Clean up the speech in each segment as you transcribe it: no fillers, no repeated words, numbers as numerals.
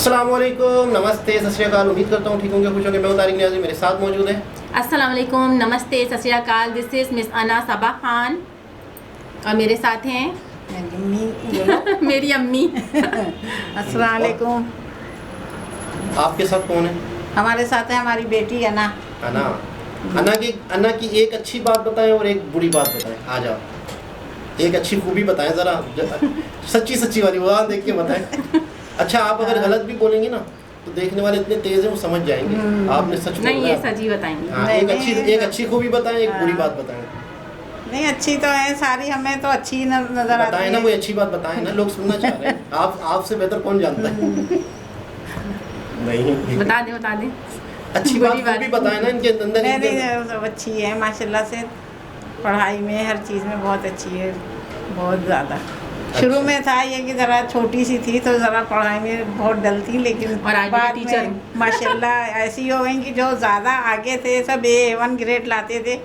अस्सलामुअलैकुम, नमस्ते, सत श्री अकाल। उम्मीद करता हूँ ठीक होंगे, खुश होंगे। मैं तारिक नियाज़ी, मेरे साथ मौजूद है। अस्सलाम वालेकुम, नमस्ते, सत श्री अकाल। दिस इज़ मिस अना सबा खान और मेरे साथ हैं मेरी अम्मी। अस्सलाम वालेकुम। आपके साथ कौन है? हमारे साथ है हमारी बेटी अना। अना की एक अच्छी बात बताएं और एक बुरी बात बताएं। आ जाओ, एक अच्छी खूबी बताएं जरा, सच्ची वाली, वहाँ देख के बताएं। अच्छा, आप अगर गलत भी बोलेंगे ना तो देखने वाले इतने तेज हैं, वो समझ जाएंगे आपने सच बोला। नहीं, ये सच ही बताएंगे। हाँ, एक अच्छी खूबी बताएं, एक बुरी बात बताएं। नहीं, अच्छी तो है सारी, हमें तो अच्छी नजर आती है। बताएं ना, कोई अच्छी बात बताएं ना, लोग सुनना चाह रहे हैं। आपसे बेहतर कौन जानता है? नहीं, बता दें अच्छी बात भी बताएं ना, इनके अंदर। नहीं, सब अच्छी है माशाल्लाह से। पढ़ाई में हर चीज़ में बहुत अच्छी है, बहुत ज़्यादा। शुरू में था ये कि ज़रा छोटी सी थी तो ज़रा पढ़ाई में बहुत डल थी, लेकिन और आज बाद टीचर में माशाल्लाह ऐसी हो गई कि जो ज़्यादा आगे थे, सब A1 ग्रेड लाते थे,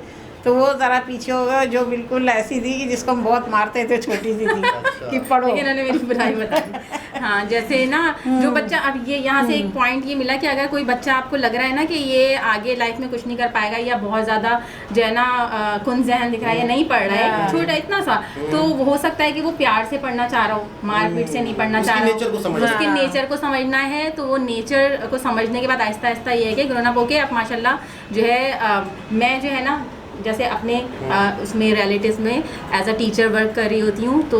तो वो ज़रा पीछे हो गए। जो बिल्कुल ऐसी थी कि जिसको हम बहुत मारते थे, छोटी सी थी कि पढ़ो। लेकिन उन्होंने मेरी बुराई बताई। हाँ, जैसे ना जो बच्चा, अब ये यहाँ से एक पॉइंट ये मिला कि अगर कोई बच्चा आपको लग रहा है ना कि ये आगे लाइफ में कुछ नहीं कर पाएगा, या बहुत ज़्यादा जो है ना कुन जहन दिख रहा है या नहीं पढ़ रहा है, छोटा इतना सा, तो हो सकता है कि वो प्यार से पढ़ना चाह रहा हो, मारपीट से नहीं पढ़ना चाह रहा हो, उसके नेचर को समझना है। तो वो नेचर को समझने के बाद आहिस्ता आहिस्ता ये है कि ग्रोन अप होके अब माशाल्लाह जो है मैं जो है ना, जैसे अपने उसमें रिलेटिव्स में एज अ टीचर वर्क कर रही होती हूँ, तो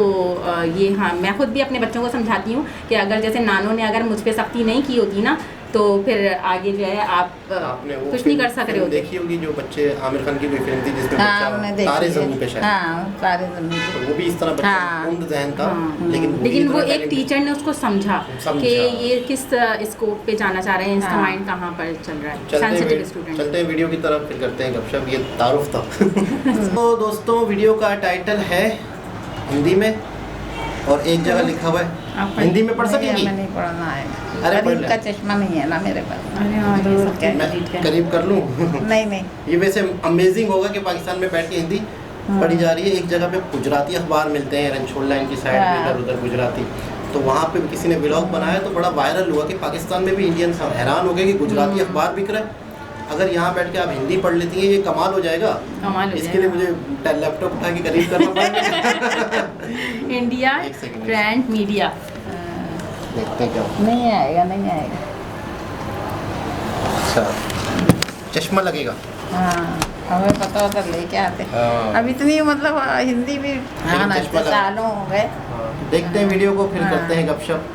ये हाँ, मैं खुद भी अपने बच्चों को समझाती हूँ कि अगर जैसे नानों ने अगर मुझ पे सख्ती नहीं की होती ना, तो फिर आगे जो है आप कुछ नहीं कर सक रहे होते। देखी होगी जो बच्चे, आमिर खान की कोई फिल्म थी जिसमें बच्चा तारे ज़मीन पे, शायद तारे ज़मीन पे, तो वो भी इस तरह बच्चा उम्द जहन था। लेकिन वो एक टीचर ने उसको समझा कि ये किस स्कोप पे जाना चाह रहे हैं, इसका माइंड कहाँ पर चल रहा है। Sensitive student. चलते हैं वीडियो की तरफ, फिर करते हैं गपशप। ये तारुफ था। तो दोस्तों, वीडियो का टाइटल है हिंदी में और एक जगह लिखा हुआ है हिंदी में। पढ़ सकेंगी? नहीं पढ़ना है, अरे करीब का चश्मा नहीं है ना मेरे पास। मैं करीब कर लूँ? नहीं, ये वैसे अमेजिंग होगा कि पाकिस्तान में बैठ के हिंदी पढ़ी जा रही है। एक जगह पे गुजराती अखबार मिलते हैं, रनछोड़ लाइन की साइड में, इधर उधर गुजराती। तो वहाँ पे किसी ने व्लॉग बनाया तो बड़ा वायरल हुआ कि पाकिस्तान में भी इंडियन हैरान हो गए कि गुजराती अखबार बिक रहा है। अगर यहाँ बैठ के आप हिंदी पढ़ लेती हैं, ये कमाल हो जाएगा। इसके लिए मुझे लैपटॉप उठा के करीब करना पड़ेगा। India print media. देखते हैं क्या। नहीं आएगा। अच्छा, चश्मा लगेगा। हाँ, हमें पता होता लेके आते। अब इतनी मतलब हिंदी भी सालों हो गए। देखते हैं वीडियो को, फिर करते हैं गपशप।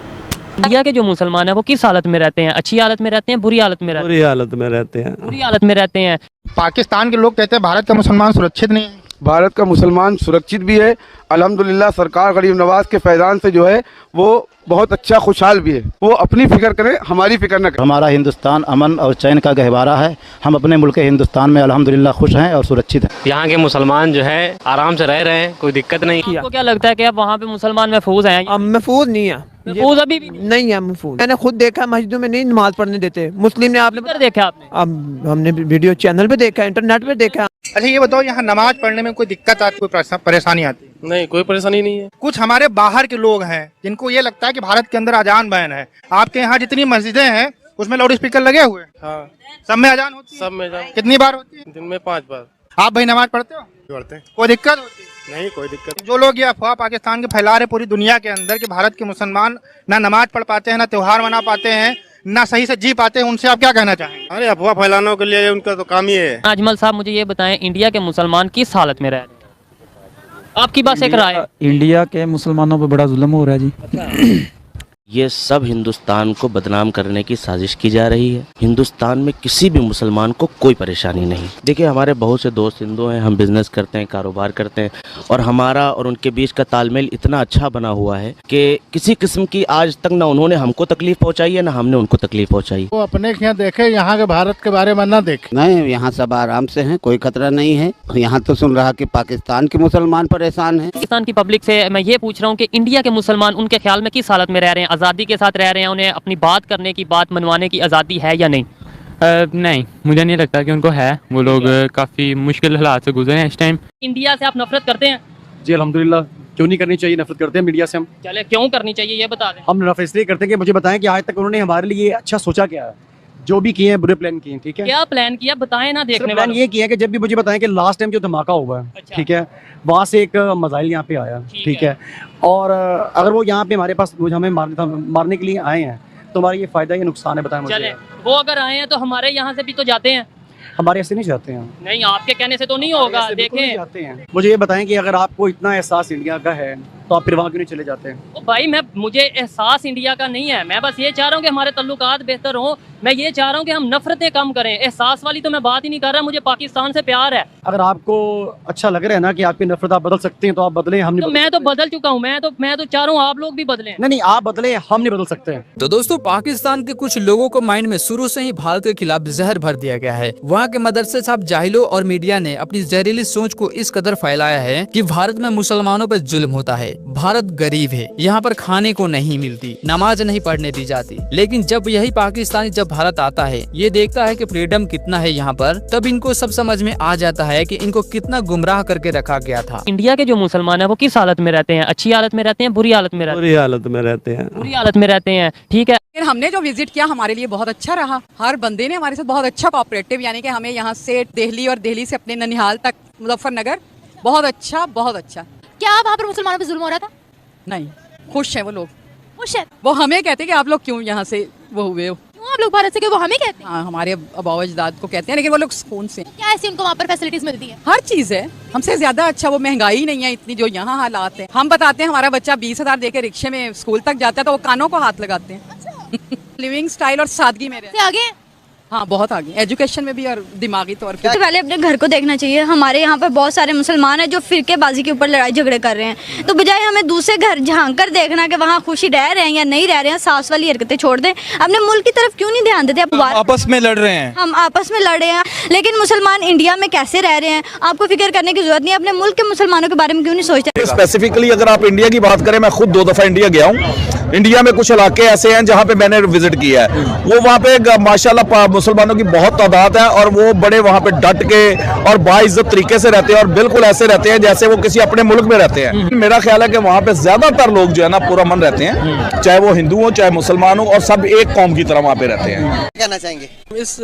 इंडिया के जो मुसलमान हैं वो किस हालत में रहते हैं? अच्छी हालत में रहते हैं, बुरी हालत में रहते हैं? बुरी हालत में रहते हैं। बुरी हालत में रहते हैं। पाकिस्तान के लोग कहते हैं भारत का मुसलमान सुरक्षित नहीं है। भारत का मुसलमान सुरक्षित भी है, अल्हम्दुलिल्लाह। सरकार गरीब नवाज के फैज़ान से जो है वो बहुत अच्छा खुशहाल भी है। वो अपनी फिक्र करे, हमारी फिक्र न करे। हमारा हिंदुस्तान अमन और चैन का गहवारा है। हम अपने मुल्क हिंदुस्तान में अल्हम्दुलिल्लाह खुश हैं और सुरक्षित हैं। यहाँ के मुसलमान जो है आराम से रह रहे हैं, कोई दिक्कत नहीं। आपको क्या लगता है कि अब वहाँ पे मुसलमान महफूज हैं? अब महफूज नहीं है, महफूज अभी भी नहीं है महफूज। मैंने खुद देखा, मस्जिदों में नहीं नमाज पढ़ने देते मुस्लिम ने। आपने किधर देखा आपने? अब हमने वीडियो चैनल पे देखा, इंटरनेट पे देखा। अच्छा, ये बताओ, यहाँ नमाज पढ़ने में कोई दिक्कत आती, कोई परेशानी आती? नहीं, कोई परेशानी नहीं है। कुछ हमारे बाहर के लोग हैं जिनको ये लगता है कि भारत के अंदर अजान बैन है। आपके यहाँ जितनी मस्जिदें हैं उसमें लाउड स्पीकर लगे हुए हैं? हाँ, सब में अजान होती है? सब में अजान। कितनी बार होती है? दिन में 5 बार। आप भाई नमाज पढ़ते हो? पढ़ते हैं। कोई दिक्कत होती है? नहीं, कोई दिक्कत। जो लोग ये अफवाह पाकिस्तान के फैला रहे पूरी दुनिया के अंदर कि भारत के मुसलमान ना नमाज पढ़ पाते हैं, ना त्योहार मना पाते हैं, ना सही से जी पाते हैं, उनसे आप क्या कहना चाहेंगे? अरे, अफवाह फैलाने के लिए उनका तो काम ही है। अजमल साहब, मुझे ये बताएं, इंडिया के मुसलमान किस हालत में रह रहे हैं? आपकी बस एक राय है। इंडिया के मुसलमानों पे बड़ा जुल्म हो रहा है जी। ये सब हिंदुस्तान को बदनाम करने की साजिश की जा रही है। हिंदुस्तान में किसी भी मुसलमान को कोई परेशानी नहीं। देखिए, हमारे बहुत से दोस्त हिंदू हैं, हम बिजनेस करते हैं, कारोबार करते हैं, और हमारा और उनके बीच का तालमेल इतना अच्छा बना हुआ है कि किसी किस्म की आज तक ना उन्होंने हमको तकलीफ पहुंचाई है, ना हमने उनको तकलीफ पहुंचाई। वो अपने यहाँ देखे, यहाँ के भारत के बारे में ना देखे। नहीं, यहाँ सब आराम से हैं, कोई खतरा नहीं है। यहाँ तो सुन रहा कि पाकिस्तान के मुसलमान परेशान हैं। पाकिस्तान की पब्लिक से मैं ये पूछ रहा हूँ कि इंडिया के मुसलमान उनके ख्याल में किस हालत में रह रहे हैं? आज़ादी के साथ रह रहे हैं, उन्हें अपनी बात करने की, बात मनवाने की आज़ादी है या नहीं? नहीं, मुझे नहीं लगता कि उनको है। वो लोग काफ़ी मुश्किल हालात से गुजरे हैं इस टाइम। इंडिया से आप नफरत करते हैं? जी अल्हम्दुलिल्लाह, क्यों नहीं करनी चाहिए, नफरत करते हैं मीडिया से हम। चले क्यों करनी चाहिए ये बता दें। हम नफरत इसलिए करते हैं कि मुझे बताएं कि आज तक उन्होंने हमारे लिए अच्छा सोचा क्या है, जो भी किए हैं बुरे प्लान किए हैं, ठीक है। क्या प्लान किया बताएं ना देखने प्लान वालों ये किया है कि जब भी मुझे बताएं कि लास्ट टाइम जो धमाका हुआ है, अच्छा। ठीक है, वहाँ से एक मिसाइल यहाँ पे आया, ठीक है, और अगर वो यहाँ पे हमारे पास हमें मारने के लिए आए हैं तो हमारा ये फायदा या नुकसान है, बताएं चले मुझे। वो अगर आए हैं तो हमारे यहाँ से भी तो जाते हैं। हमारे ऐसे नहीं जाते हैं, नहीं आपके कहने से तो नहीं होगा। देखें जाते हैं। मुझे ये बताएं कि अगर आपको इतना एहसास इंडिया का है तो आप फिर वहाँ क्यों नहीं चले जाते हैं? ओ भाई मुझे एहसास इंडिया का नहीं है, मैं बस ये चाह रहा हूँ कि हमारे तल्लुकात बेहतर हों। मैं ये चाह रहा हूँ कि हम नफरतें कम करें, एहसास वाली तो मैं बात ही नहीं कर रहा। मुझे पाकिस्तान से प्यार है। अगर आपको अच्छा लग रहा है ना कि आपकी नफरत आप बदल सकते हैं तो आप बदलें, हम नहीं तो बदल मैं तो सकते। बदल चुका हूँ। मैं तो चाह रहा हूँ आप लोग भी बदलें। नहीं आप बदले, हम नहीं बदल सकते। तो दोस्तों पाकिस्तान के कुछ लोगों को माइंड में शुरू से ही भारत के खिलाफ जहर भर दिया गया है। वहाँ के मदरसे साहब जाहिलों और मीडिया ने अपनी जहरीली सोच को इस कदर फैलाया है कि भारत में मुसलमानों पर जुल्म होता है, भारत गरीब है, यहाँ पर खाने को नहीं मिलती, नमाज नहीं पढ़ने दी जाती। लेकिन जब यही पाकिस्तानी जब भारत आता है, ये देखता है कि फ्रीडम कितना है यहाँ पर, तब इनको सब समझ में आ जाता है कि इनको कितना गुमराह करके रखा गया था। इंडिया के जो मुसलमान है वो किस हालत में रहते हैं? अच्छी हालत में रहते हैं, बुरी हालत में रहते हैं? बुरी हालत में रहते हैं। बुरी हालत में रहते हैं, ठीक है। फिर हमने जो विजिट किया हमारे लिए बहुत अच्छा रहा। हर बंदे ने हमारे साथ बहुत अच्छा कोऑपरेटिव, यानी कि हमें यहाँ से दिल्ली और दिल्ली से अपने ननिहाल तक मुजफ्फरनगर, बहुत अच्छा बहुत अच्छा। क्या वहाँ पर मुसलमानों पर जुल्म हो रहा था? नहीं, खुश हैं वो लोग, खुश है। वो हमें कहते हैं कि आप लोग क्यों यहाँ से वो हुए हो। क्यों आप लोग भारत से, वो हमें कहते हैं? हाँ, हमारे अबाव अजदाद को कहते हैं, लेकिन वो लोग सुकून से। क्या ऐसी उनको वहाँ पर फैसिलिटीज मिलती है? हर चीज है, हमसे ज्यादा अच्छा। वो महंगाई नहीं है इतनी जो यहाँ हालात है। हम बताते हैं हमारा बच्चा 20,000 देके रिक्शे में स्कूल तक जाता है तो वो कानों को हाथ लगाते हैं। लिविंग स्टाइल और सादगी में से आगे हैं? हाँ, बहुत आगे, एजुकेशन में भी और दिमागी तौर पे। पहले अपने घर को देखना चाहिए। हमारे यहाँ पर बहुत सारे मुसलमान हैं जो फिरकेबाजी के ऊपर लड़ाई झगड़े कर रहे हैं, तो बजाय हमें दूसरे घर झांक कर देखना कि वहाँ खुशी रह रहे हैं या नहीं रह रहे हैं, सास वाली हरकतें छोड़ दें। अपने मुल्क की तरफ क्यों नहीं ध्यान देते? आपस में लड़ रहे हैं, हम आपस में लड़ रहे हैं, लेकिन मुसलमान इंडिया में कैसे रह रहे हैं आपको फिक्र करने की जरूरत नहीं है। अपने मुल्क के मुसलमानों के बारे में क्यों नहीं सोचते? स्पेसिफिकली अगर आप इंडिया की बात करें, मैं खुद 2 दफा इंडिया गया हूँ। इंडिया में कुछ इलाके ऐसे हैं जहाँ पे मैंने विजिट किया है, वो वहाँ पे माशाल्लाह मुसलमानों की बहुत तादाद है और वो बड़े वहाँ पे डट के और बाइज्जत तरीके से रहते हैं और बिल्कुल ऐसे रहते हैं जैसे वो किसी अपने मुल्क में रहते हैं। मेरा ख्याल है कि वहाँ पे ज्यादातर लोग जो है ना पूरा मन रहते हैं, चाहे वो हिंदू हो चाहे मुसलमान हो, और सब एक कौम की तरह वहाँ पे रहते हैं। कहना चाहेंगे इस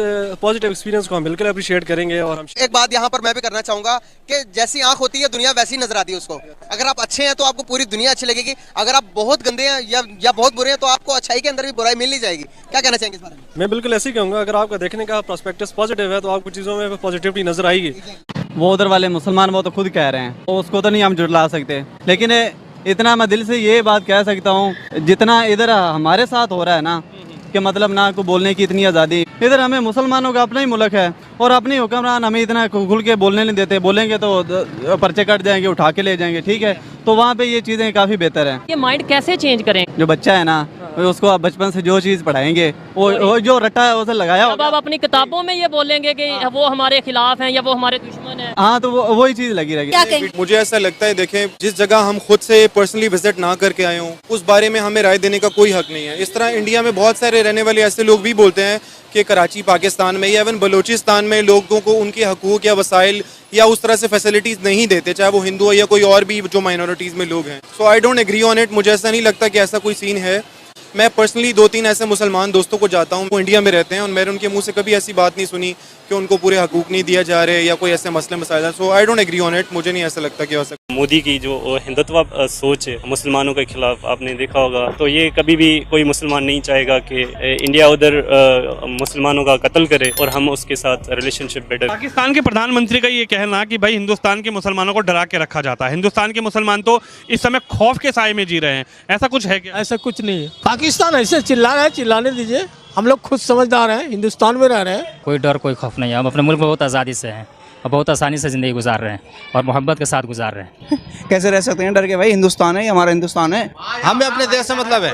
पॉजिटिव एक्सपीरियंस को हम बिल्कुल अप्रिशिएट करेंगे। और हम एक बात यहाँ पर मैं भी करना चाहूंगा कि जैसी आंख होती है दुनिया वैसी नजर आती है उसको। अगर आप अच्छे हैं तो आपको पूरी दुनिया अच्छी लगेगी, अगर आप बहुत गंदे हैं या बहुत बुरे हैं तो आपको अच्छाई के अंदर भी बुराई मिल नहीं जाएगी। क्या कहना चाहेंगे इस बारे में? मैं बिल्कुल ऐसे ही कहूँगा, अगर आपका देखने का प्रोस्पेक्टस पॉजिटिव है तो आपको चीज़ों में पॉजिटिविटी नजर आएगी। वो उधर वाले मुसलमान वो तो खुद कह रहे हैं, उसको तो नहीं हम जुटला सकते, लेकिन इतना मैं दिल से ये बात कह सकता हूँ, जितना इधर हमारे साथ हो रहा है ना कि मतलब ना को बोलने की इतनी आज़ादी, इधर हमें मुसलमानों का अपना ही मुल्क है और अपने हुक्मरान हमें इतना खुल के बोलने नहीं देते। बोलेंगे तो पर्चे कट जाएंगे, उठा के ले जाएंगे, ठीक है। तो वहाँ पे ये चीज़ें काफ़ी बेहतर हैं। ये माइंड कैसे चेंज करें? जो बच्चा है ना उसको आप बचपन से जो चीज़ पढ़ाएंगे वो जो रट्टा है उसे लगाया अब आप अपनी किताबों में ये बोलेंगे कि वो हमारे खिलाफ हैं या वो हमारे दुश्मन हैं। हाँ, तो वही चीज़ लगी रहेगी। मुझे ऐसा लगता है, देखें, जिस जगह हम खुद से पर्सनली विजिट ना करके आए हों उस बारे में हमें राय देने का कोई हक नहीं है। इस तरह इंडिया में बहुत सारे रहने वाले ऐसे लोग भी बोलते हैं कि कराची पाकिस्तान में या इवन बलूचिस्तान में लोगों को उनके हकूक या वसाइल या उस तरह से फैसिलिटीज़ नहीं देते, चाहे वो हिंदू हो या कोई और भी जो माइनॉरिटीज़ में लोग हैं। So I don't agree on it. मुझे ऐसा नहीं लगता कि ऐसा कोई सीन है। मैं पर्सनली 2-3 ऐसे मुसलमान दोस्तों को जाता हूँ, वो इंडिया में रहते हैं, और मैंने उनके मुंह से कभी ऐसी बात नहीं सुनी कि उनको पूरे हकूक नहीं दिया जा रहे या कोई ऐसे मसले मसाइल। So I don't agree on it. मुझे नहीं ऐसा लगता कि हो सकता। मोदी की जो हिंदुत्व सोच है मुसलमानों के खिलाफ, आपने देखा होगा, तो ये कभी भी कोई मुसलमान नहीं चाहेगा कि इंडिया उधर मुसलमानों का कत्ल करे और हम उसके साथ रिलेशनशिप बेटर। पाकिस्तान के प्रधानमंत्री का ये कहना कि भाई हिंदुस्तान के मुसलमानों को डरा के रखा जाता है, हिंदुस्तान के मुसलमान तो इस समय खौफ के साए में जी रहे हैं, ऐसा कुछ है क्या? ऐसा कुछ नहीं है। पाकिस्तान ऐसे चिल्ला रहा है, चिल्लाने दीजिए, हम लोग खुद समझदार हैं, हिंदुस्तान में रह रहे हैं। कोई डर कोई खौफ नहीं है। हम अपने मुल्क में बहुत आज़ादी से हैं और बहुत आसानी से ज़िंदगी गुजार रहे हैं और मोहब्बत के साथ गुजार रहे हैं। कैसे रह सकते हैं डर के? भाई हिंदुस्तान है, हमारा हिंदुस्तान है, हमें अपने देश से मतलब है,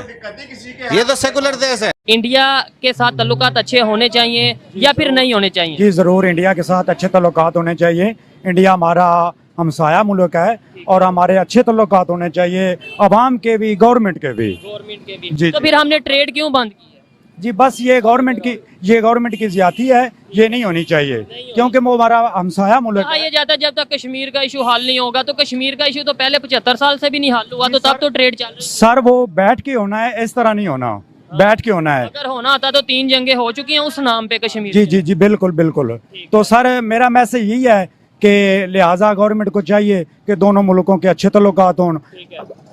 ये तो सेकुलर देश है। इंडिया के साथ तल्लुकात अच्छे होने चाहिए या फिर नहीं होने चाहिए? जी ज़रूर, इंडिया के साथ अच्छे तल्लुकात होने चाहिए। इंडिया हमारा हमसाया मुल्क है और हमारे अच्छे तल्लुकात होने चाहिए, अवाम के भी, गवर्नमेंट के भी। जी। तो फिर हमने ट्रेड क्यों बंद की? जी बस ये गवर्नमेंट की ज्यादती है, ये नहीं होनी चाहिए क्योंकि वो हमारा हमसाया मुल्क कहा ये जाता है जब तक कश्मीर का इशू हल नहीं होगा, तो कश्मीर का इशू तो पहले 75 साल से भी नहीं हल हुआ, तो तब तो ट्रेड चल रही। सर वो बैठ के होना है, इस तरह नहीं होना, बैठ के होना है। अगर होना था तो 3 जंगें हो चुकी हैं उस नाम पे कश्मीर। जी जी जी बिल्कुल बिल्कुल। तो सर मेरा मैसेज यही है कि लिहाजा गवर्नमेंट को चाहिए कि दोनों मुल्कों के अच्छे तल्लुकात हों।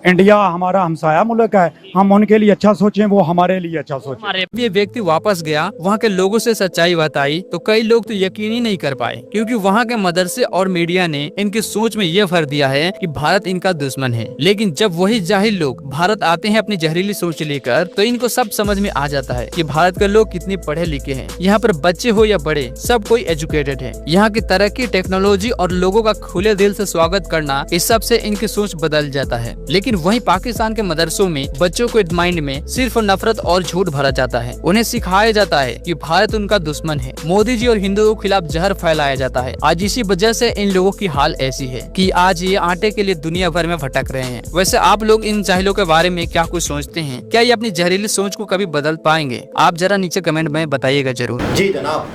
इंडिया हमारा हमसाया मुल्क है, हम उनके लिए अच्छा सोचें, वो हमारे लिए अच्छा सोचें। ये व्यक्ति वापस गया, वहाँ के लोगों से सच्चाई बताई तो कई लोग तो यकीन ही नहीं कर पाए, क्योंकि वहाँ के मदरसे और मीडिया ने इनकी सोच में ये भर दिया है कि भारत इनका दुश्मन है। लेकिन जब वही जाहिल लोग भारत आते हैं अपनी जहरीली सोच लेकर, तो इनको सब समझ में आ जाता है कि भारत के लोग कितने पढ़े लिखे हैं। यहाँ पर बच्चे हो या बड़े, सब कोई एजुकेटेड है। यहाँ की तरक्की, टेक्नोलॉजी और लोगों का खुले दिल से स्वागत करना, इस सब से इनकी सोच बदल जाता है। लेकिन वहीं पाकिस्तान के मदरसों में बच्चों को माइंड में सिर्फ नफरत और झूठ भरा जाता है। उन्हें सिखाया जाता है कि भारत उनका दुश्मन है। मोदी जी और हिंदुओं के खिलाफ जहर फैलाया जाता है। आज इसी वजह से इन लोगों की हाल ऐसी है कि आज ये आटे के लिए दुनिया भर में भटक रहे हैं। वैसे आप लोग इन जाहिलों के बारे में क्या कुछ सोचते हैं? क्या ये अपनी जहरीली सोच को कभी बदल पाएंगे? आप जरा नीचे कमेंट में बताइएगा जरूर। जी जनाब।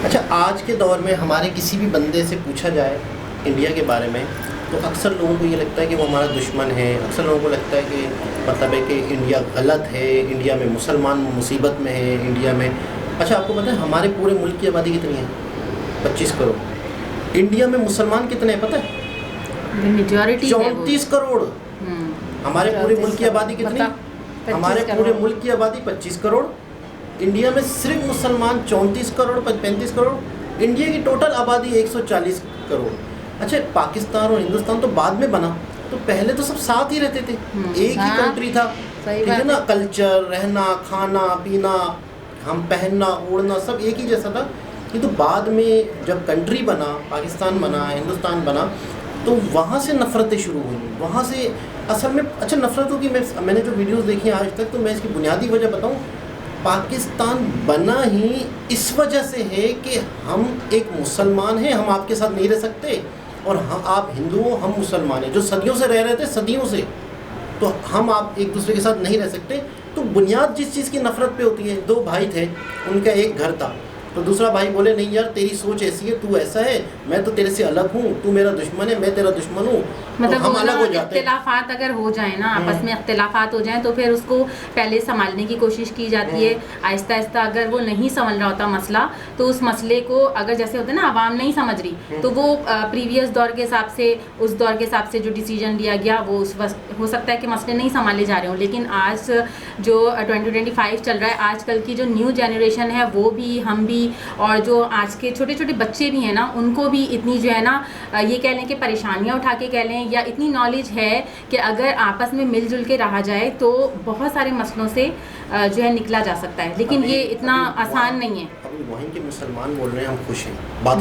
अच्छा, आज के दौर में हमारे किसी भी बंदे से पूछा जाए इंडिया के बारे में तो अक्सर लोगों को ये लगता है कि वो हमारा दुश्मन है। अक्सर लोगों को लगता है कि मतलब है कि इंडिया गलत है, इंडिया में मुसलमान मुसीबत में है, इंडिया में। अच्छा, आपको पता है हमारे पूरे मुल्क की आबादी कितनी है? 25 करोड़। इंडिया में मुसलमान कितने हैं पता है? मेजॉरिटी 34 करोड़। हमारे पूरे मुल्क की आबादी कितनी? हमारे पूरे मुल्क की आबादी 25 करोड़। इंडिया में सिर्फ मुसलमान 34 करोड़ 35 करोड़। इंडिया की टोटल आबादी 140 करोड़। अच्छा, पाकिस्तान और हिंदुस्तान तो बाद में बना, तो पहले तो सब साथ ही रहते थे, एक ही कंट्री था, ठीक है ना। कल्चर, रहना, खाना पीना, हम पहनना ओढ़ना सब एक ही जैसा था। ये तो बाद में जब कंट्री बना, पाकिस्तान बना, हिंदुस्तान बना, तो वहाँ से नफ़रतें शुरू हुई। वहाँ से असल में अच्छा नफ़रतों की मैंने जो वीडियोस देखी आज तक, तो मैं इसकी बुनियादी वजह बताऊँ, पाकिस्तान बना ही इस वजह से है कि हम एक मुसलमान हैं, हम आपके साथ नहीं रह सकते, और हम आप हिंदू हो, हम मुसलमान हैं, जो सदियों से रह रहे थे, सदियों से, तो हम आप एक दूसरे के साथ नहीं रह सकते। तो बुनियाद जिस चीज़ की नफ़रत पे होती है, 2 भाई थे, उनका एक घर था, तो दूसरा भाई बोले नहीं यार तेरी सोच ऐसी है, तू ऐसा है, मैं तो तेरे से अलग हूँ, तू मेरा दुश्मन है, मैं तेरा दुश्मन हूँ, मतलब तो हम अलग हो जाते हैं। इख्तिलाफात अगर हो जाए ना, आपस में इख्तिलाफात हो जाए, तो फिर उसको पहले संभालने की कोशिश की जाती है। आहिस्ता आहिस्ता अगर वो नहीं समझ रहा होता मसला, तो उस मसले को अगर जैसे होता है ना आवाम नहीं समझ रही, तो वो प्रीवियस दौर के हिसाब से, उस दौर के हिसाब से जो डिसीजन लिया गया वो उस वक्त हो सकता है कि मसले नहीं संभाले जा रहे हों। लेकिन आज जो 2025 चल रहा है, आजकल की जो न्यू जनरेशन है वो भी, हम भी, और जो आज के छोटे छोटे बच्चे भी हैं ना, उनको भी इतनी जो है ना, ये कह लें कि परेशानियाँ उठा के कह लें, या इतनी नॉलेज है कि अगर आपस में मिलजुल के रहा जाए तो बहुत सारे मसलों से जो है निकला जा सकता है। लेकिन ये इतना आसान नहीं है। अभी वहीं के मुसलमान बोल रहे हैं हम खुश हैं, बात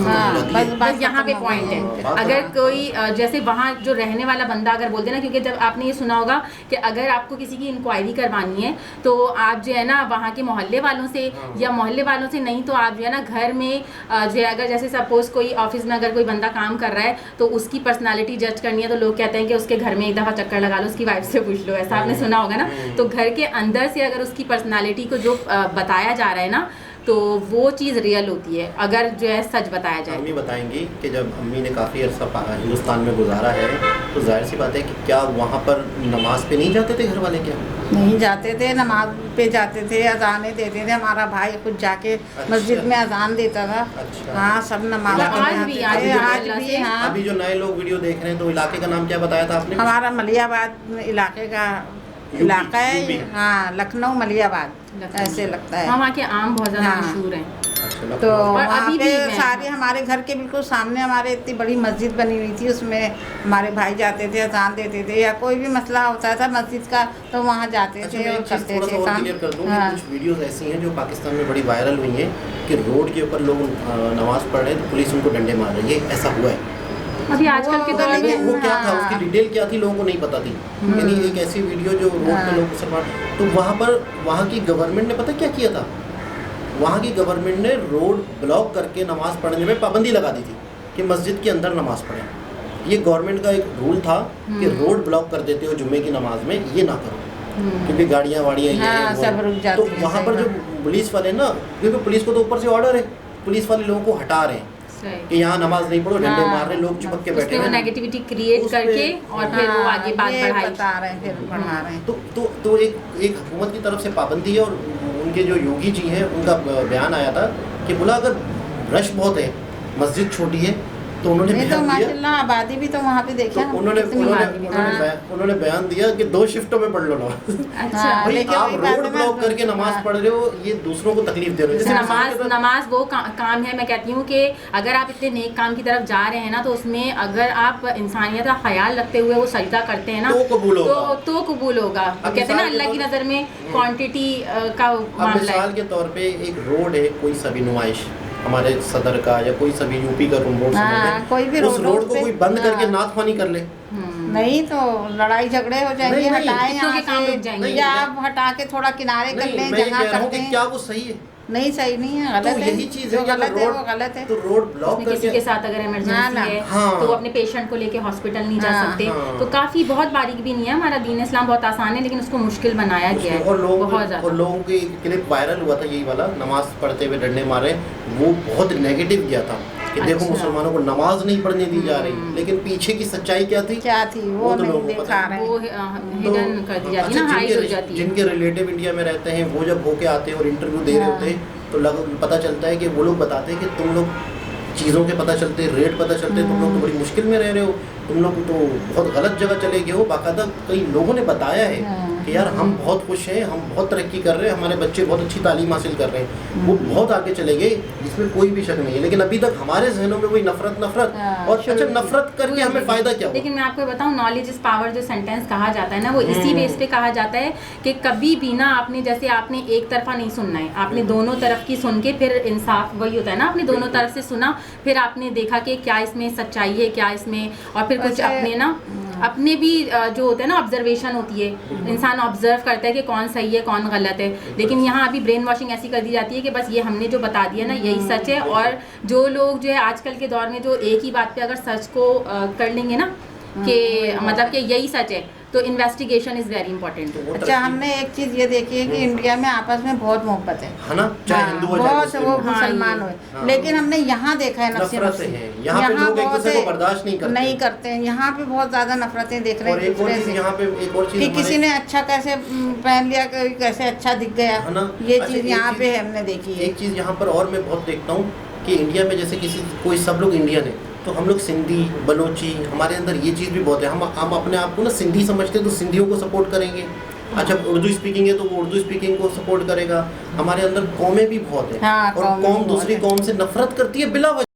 बस यहाँ पे पॉइंट है। अगर कोई जैसे वहाँ जो रहने वाला बंदा अगर बोलते ना, क्योंकि जब आपने ये सुना होगा कि अगर आपको किसी की इंक्वायरी करवानी है तो आप जो है ना वहाँ के मोहल्ले वालों से, या मोहल्ले वालों से नहीं तो आप जो है ना घर में जो है, अगर जैसे सपोज कोई ऑफिस में अगर कोई बंदा काम कर रहा है तो उसकी पर्सनालिटी जज करनी है, तो लोग कहते हैं कि उसके घर में एक दफ़ा चक्कर लगा लो, उसकी वाइफ से पूछ लो, ऐसा आपने सुना होगा ना। तो घर के अंदर से अगर उसकी पर्सनालिटी को जो बताया जा रहा है ना, तो वो चीज़ रियल होती है अगर जो है सच बताया जाए। अम्मी बताएंगी कि जब अम्मी ने काफ़ी अर्सा हिंदुस्तान में गुजारा है, तो जाहिर सी बात है कि क्या वहाँ पर नमाज पे नहीं जाते थे घर वाले? क्या नहीं जाते थे, नमाज पे जाते थे, अजानें देते थे। हमारा भाई खुद जाके मस्जिद में अजान देता था। अच्छा। हाँ, सब नमाज आज भी हाँ। अभी जो नए लोग वीडियो देख रहे हैं, तो इलाके का नाम क्या बताया था आपने? हमारा मलियाबाद इलाके का इलाका है। हाँ, लखनऊ मलियाबाद ऐसे लगता है। वहाँ के आम बहुत ज़्यादा मशहूर हैं। तो अभी भी सारे हमारे घर के बिल्कुल सामने हमारे इतनी बड़ी मस्जिद बनी हुई थी, उसमें हमारे भाई जाते थे, अजान देते थे, या कोई भी मसला होता था मस्जिद का तो वहाँ जाते थे और करते थे काम। कुछ वीडियोस ऐसी हैं जो पाकिस्तान में बड़ी वायरल हुई हैं कि रोड के ऊपर लोग नमाज पढ़ रहे हैं तो पुलिस उनको डंडे मार रही है, ऐसा हुआ है अभी आजकल के दौर में। वो क्या था, उसकी डिटेल क्या थी, लोगों को नहीं पता थी। यानी एक ऐसी वीडियो जो रोड पे लोग मुसलमान, तो वहाँ पर वहाँ की गवर्नमेंट ने पता क्या किया था, वहाँ की गवर्नमेंट ने रोड ब्लॉक करके नमाज पढ़ने में पाबंदी लगा दी थी कि मस्जिद के अंदर नमाज पढ़ें। ये गवर्नमेंट का एक रूल था कि रोड ब्लॉक कर देते हो जुम्मे की नमाज में, ये ना करो। क्योंकि गाड़ियाँ वाड़ियाँ ये हाँ, हैं, वो सब हैं। रुक जाती तो हैं, वहाँ सही पर जो बात। पुलिस वाले ना, क्योंकि पुलिस को तो ऊपर से ऑर्डर है, पुलिस वाले लोगों को हटा रहे हैं कि यहाँ नमाज नहीं पढ़ो, डंडे मार रहे, लोग चिपक के बैठे उसमें वो हैं। नेगेटिविटी क्रिएट करके और फिर वो आगे बात ये बढ़ाई। बता रहे हैं, फिर बढ़ा रहे हैं। तो एक हुकूमत की तरफ से पाबंदी है, और उनके जो योगी जी हैं उनका बयान आया था कि बोला अगर रश बहुत है, मस्जिद छोटी है, तो उन्होंने नहीं तो बयान दिया, माशाल्लाह आबादी भी तो वहाँ पे देखे तो उन्होंने बयान दिया कि 2 शिफ्टों में पढ़ लो नमाज। अच्छा, भाई लेकिन आप वही बात रोड है ना, ब्लॉक करके नमाज पढ़ रहे हो, ये दूसरों को तकलीफ दे रहे हो। जैसे नमाज वो काम है। मैं कहती हूँ कि अगर आप इतने नेक काम की तरफ जा रहे हैं ना, तो उसमें अगर आप इंसानियत का ख्याल रखते हुए वो सजदा करते हैं ना, तो कबूल होगा। तो कबूल होगा। कहते हैं ना अल्लाह की नज़र में क्वांटिटी का अब मामला मिसाल है। के तौर पे एक रोड है, कोई सभी नुमाइश हमारे सदर का या कोई सभी यूपी का रोड कोई भी उस रोड को पे- कोई बंद करके हाँ। नाथ खानी कर ले, नहीं तो लड़ाई झगड़े हो जाएंगे, नहीं, हटाएं कितनों के काम रुक यहाँ जाएंगे। से, या आप हटा के थोड़ा किनारे कर लें, मैं ये जगह कह रहा हूँ करते कि हैं। क्या वो सही है? नहीं सही नहीं है, तो गलत है। यही चीज जो है कि अगर गलत है वो रोड गलत है। तो रोड ब्लॉक उसमें किसी के साथ अगर ना, इमरजेंसी ना। है हाँ। तो अपने पेशेंट को लेके हॉस्पिटल नहीं जा हाँ, सकते। हाँ। तो काफ़ी बहुत बारीक भी नहीं है, हमारा दीन इस्लाम बहुत आसान है, लेकिन उसको मुश्किल बनाया गया है और बहुत और ज़्यादा। लोगों की क्लिप वायरल हुआ था यही वाला, नमाज पढ़ते हुए डंडे मारे, वो बहुत नेगेटिव गया था कि देखो अच्छा। मुसलमानों को नमाज नहीं पढ़ने दी जा रही, लेकिन पीछे की सच्चाई क्या थी वो तो नहीं लोगों को पता दिखा रहे हैं। वो हिडन कर दी जाती है ना, हाइड हो जाती है। जिनके रिलेटिव इंडिया में रहते हैं, वो जब होके आते हैं और इंटरव्यू दे रहे होते हैं, तो पता चलता है कि वो लोग बताते हैं कि तुम लोग चीज़ों के पता चलते, रेट पता चलते, तुम लोग तो बड़ी मुश्किल में रह रहे हो, तुम लोग तो बहुत गलत जगह चले गए हो। बाकायदा कई लोगों ने बताया है कि यार हम बहुत खुश हैं, हम बहुत तरक्की कर रहे हैं, हमारे बच्चे बहुत अच्छी तालीम हासिल कर रहे हैं, वो बहुत आगे चले गए, इसमें कोई भी शक नहीं है। लेकिन अभी तक हमारे जहनों में वही नफरत और अच्छा नफरत करके हमें फ़ायदा क्या हुआ? लेकिन मैं आपको बताऊं, नॉलेज इज पावर जो सेंटेंस कहा जाता है ना, वो इसी बेस पे कहा जाता है कि कभी भी ना आपने जैसे आपने एक तरफा नहीं सुनना है, आपने दोनों तरफ की सुन के फिर इंसाफ वही होता है ना, आपने दोनों तरफ से सुना, फिर आपने देखा कि क्या इसमें सच्चाई है, क्या इसमें, और फिर कुछ अपने ना अपने भी जो होता है ना ऑब्जर्वेशन होती है, इंसान ऑब्जर्व करता है कि कौन सही है कौन गलत है। लेकिन यहाँ अभी ब्रेन वॉशिंग ऐसी कर दी जाती है कि बस ये हमने जो बता दिया ना यही सच है, और जो लोग जो है आजकल के दौर में जो एक ही बात पे अगर सच को कर लेंगे ना कि मतलब कि यही सच है, तो इन्वेस्टिगेशन इज वेरी इंपॉर्टेंट। अच्छा, हमने एक चीज ये देखी है कि इंडिया में आपस में बहुत मोहब्बत है ना, चाहे हिंदू हो चाहे बहुत, मुस्लिम वो हो। मुसलमान हो, लेकिन हमने यहाँ देखा है नफसी नफरतें नफसी। हैं। यहाँ पे लोग एक दूसरे को बर्दाश्त नहीं करते हैं। यहाँ पे बहुत ज्यादा नफरतें देख रहे और हैं एक और दूसरे चीज़ से, यहाँ पे एक और चीज़ कि किसी ने अच्छा कैसे पहन लिया, कोई कैसे अच्छा दिख गया, ये अच्छा, चीज एक यहाँ चीज़- पे हमने देखी है। एक चीज़ यहाँ पर और मैं बहुत देखता हूँ कि इंडिया में जैसे किसी कोई सब लोग इंडियन है, तो हम लोग सिंधी बलोची, हमारे अंदर ये चीज़ भी बहुत है, हम अपने आप को ना सिंधी समझते हैं तो सिंधियों को सपोर्ट करेंगे। अच्छा, उर्दू स्पीकिंग है तो वो उर्दू स्पीकिंग को सपोर्ट करेगा। हमारे अंदर कौमें भी बहुत है, हाँ, और कौमें कौम भी दूसरी बहुत है। कौम से नफरत करती है बिला वजह।